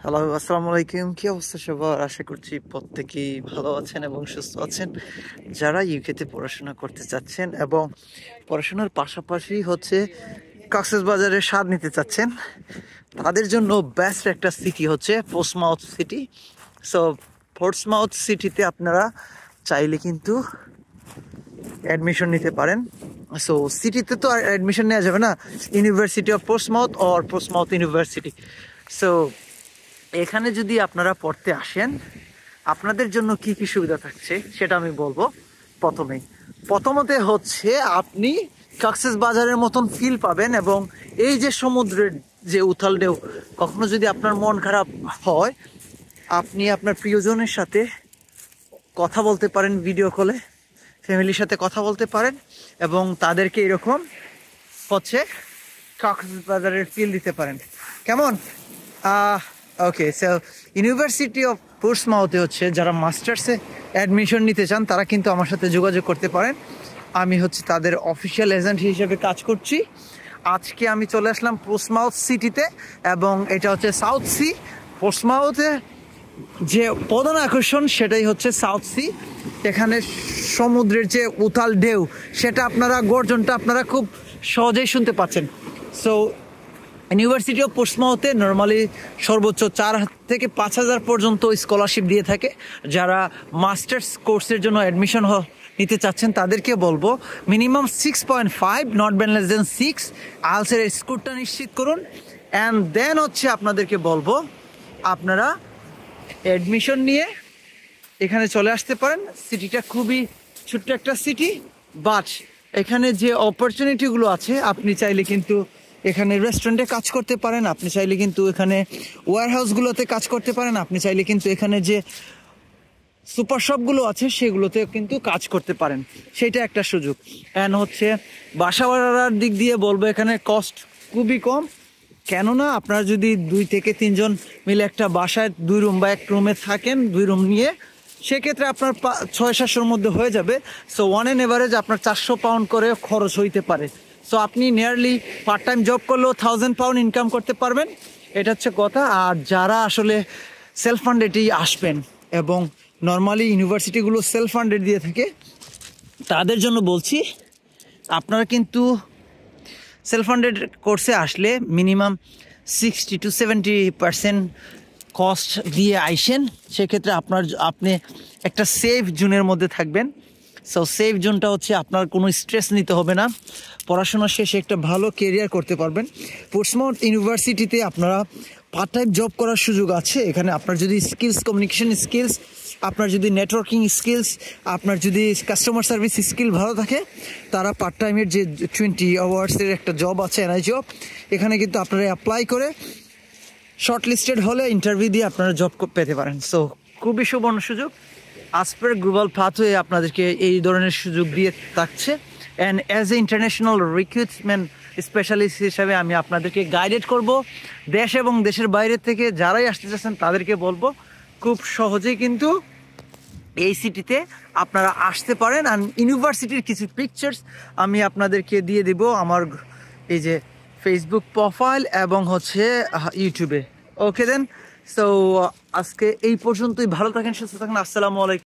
Hello, আসসালামু আলাইকুম। কি অবস্থা সবার? আশা করছি প্রত্যেকেই ভালো আছেন এবং সুস্থ আছেন। যারা ইউকেতে পড়াশোনা করতে চাচ্ছেন এবং পড়াশোনার পাশাপাশি কক্সবাজারের স্বাদ নিতে চাচ্ছেন, তাদের জন্য বেস্ট একটা সিটি হচ্ছে পোর্টসমাউথ সিটি। সো পোর্টসমাউথ সিটিতে আপনারা চাইলে কিন্তু অ্যাডমিশন নিতে পারেন। সো সিটিতে তো আর অ্যাডমিশন নেওয়া যাবে না, university of Portsmouth or Portsmouth university. So এখানে যদি আপনারা পড়তে আসেন, আপনাদের জন্য কি কি সুবিধা থাকছে সেটা আমি বলবো। প্রথমত হচ্ছে আপনি কক্সবাজারের মতন ফিল পাবেন, এবং এই যে সমুদ্রের যে উথাল ঢেউ, কখনো যদি আপনার মন খারাপ হয়, আপনি আপনার প্রিয়জনের সাথে কথা বলতে পারেন, ভিডিও কলে ফ্যামিলির সাথে কথা বলতে পারেন এবং তাদেরকে এরকম কক্সবাজারের ফিল দিতে পারেন। কেমন? ওকে, সো ইউনিভার্সিটি অফ পোর্টসমাউথে যারা মাস্টার্সে অ্যাডমিশন নিতে চান, তারা কিন্তু আমার সাথে যোগাযোগ করতে পারেন। আমি তাদের অফিসিয়াল এজেন্ট হিসেবে কাজ করছি। আজকে আমি চলে আসলাম পোর্টসমাউথ সিটিতে, এবং এটা সাউথ সি। পোর্টসমাউথে যে প্রধান আকর্ষণ সেটাই সাউথ সি। এখানে সমুদ্রের যে উথাল ঢেউ, গর্জনটা আপনারা খুব সহজেই শুনতে পাচ্ছেন। সো ইউনিভার্সিটি অফ পোর্টসমাউথে নর্মালি সর্বোচ্চ 4 থেকে 5,000 পর্যন্ত স্কলারশিপ দিয়ে থাকে। যারা মাস্টার্স কোর্সের জন্য অ্যাডমিশন নিতে চাচ্ছেন, তাদেরকে বলবো minimum 6.5, not less than 6 IELTS এর স্কোরটা নিশ্চিত করুন। অ্যান্ড দেন আপনাদেরকে বলবো আপনারা অ্যাডমিশন নিয়ে এখানে চলে আসতে পারেন। সিটিটা খুবই ছোট্ট একটা সিটি, বাট এখানে যে অপরচুনিটিগুলো আছে, আপনি চাইলে কিন্তু এখানে রেস্টুরেন্টে কাজ করতে পারেন, আপনি চাইলে কিন্তু এখানে ওয়্যারহাউসগুলোতে কাজ করতে পারেন, আপনি চাইলে কিন্তু এখানে যে সুপার শপগুলো আছে সেগুলোতে কিন্তু কাজ করতে পারেন। সেটা একটা সুযোগ। অ্যান্ড বাসা ভাড়ার দিক দিয়ে বলবো এখানে কস্ট খুবই কম। কেননা আপনারা যদি 2 থেকে 3 জন মিলে একটা বাসায় 2 রুম বা 1 রুমে থাকেন, 2 রুম নিয়ে, সেক্ষেত্রে আপনার 600-700-র মধ্যে হয়ে যাবে। সো অন অ্যান এভারেজ আপনার 400 পাউন্ড করে খরচ হইতে পারে। সো আপনি নিয়ারলি পার্ট টাইম জব করলেও 1000 পাউন্ড ইনকাম করতে পারবেন। এটা কথা। আর যারা সেলফ ফান্ডেডই আসবেন, এবং নর্মালি ইউনিভার্সিটিগুলো সেলফ ফান্ডেড দিয়ে থাকে, তাদের জন্য বলছি আপনারা কিন্তু সেলফ ফান্ডেড কোর্সে আসলে মিনিমাম 60 to 70% কস্ট দিয়ে আইসেন। সেক্ষেত্রে আপনি একটা সেফ জোনের মধ্যে থাকবেন। সো সেফ জোনটা আপনার কোনো স্ট্রেস নিতে হবে না, পড়াশোনা শেষে একটা ভালো কেরিয়ার করতে পারবেন। পোর্টসমাউথ ইউনিভার্সিটিতে আপনারা পার্ট টাইম জব করার সুযোগ আছে। এখানে আপনার যদি স্কিলস, কমিউনিকেশন স্কিলস, আপনার যদি নেটওয়ার্কিং স্কিলস, আপনার যদি কাস্টমার সার্ভিস স্কিল ভালো থাকে, তারা পার্ট টাইমের যে 20 আওয়ার্সের একটা জব আছে, এনআই জব, এখানে কিন্তু আপনারা অ্যাপ্লাই করে শর্ট লিস্টেড হলে ইন্টারভিউ দিয়ে আপনারা জব পেতে পারেন। সো খুবই সুবর্ণ সুযোগ। আসপার গ্লোবাল পাথওয়ে আপনাদেরকে এই ধরনের সুযোগ দিয়ে থাকছে। And as a international recruitment specialist হিসাবে আমি আপনাদেরকে গাইডেড করব। দেশ এবং দেশের বাইরে থেকে যারাই আসতে চাচ্ছেন, তাদেরকে বলবো খুব সহজেই কিন্তু এই সিটিতে আপনারা আসতে পারেন। আর ইউনিভার্সিটির কিছু পিকচার্স আমি আপনাদেরকে দিয়ে দেব আমার এই যে ফেসবুক প্রোফাইল এবং ইউটিউবে। ওকে দেন। সো আজকে এই পর্যন্তই। ভালো থাকেন, সুস্থ থাকেন। আসসালামু আলাইকুম।